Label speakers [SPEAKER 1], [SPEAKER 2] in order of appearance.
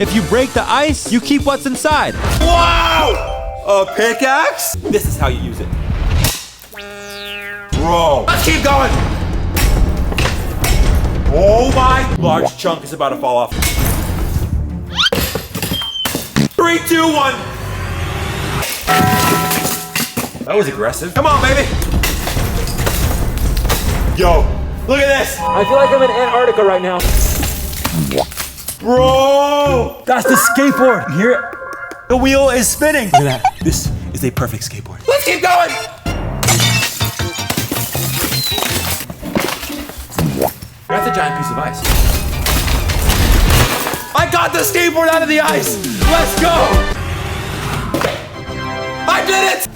[SPEAKER 1] If you break the ice, you keep what's inside.
[SPEAKER 2] Wow! A pickaxe? This is how you use it. Bro, let's keep going. Oh my, large chunk is about to fall off. 3, 2, 1. That was aggressive. Come on, baby. Yo, look at this.
[SPEAKER 3] I feel like I'm in Antarctica right now.
[SPEAKER 2] Bro!
[SPEAKER 1] That's the skateboard. You hear it? The wheel is spinning.
[SPEAKER 2] Look at that. This is a perfect skateboard. Let's keep going. That's a giant piece of ice. I got the skateboard out of the ice. Let's go. I did it.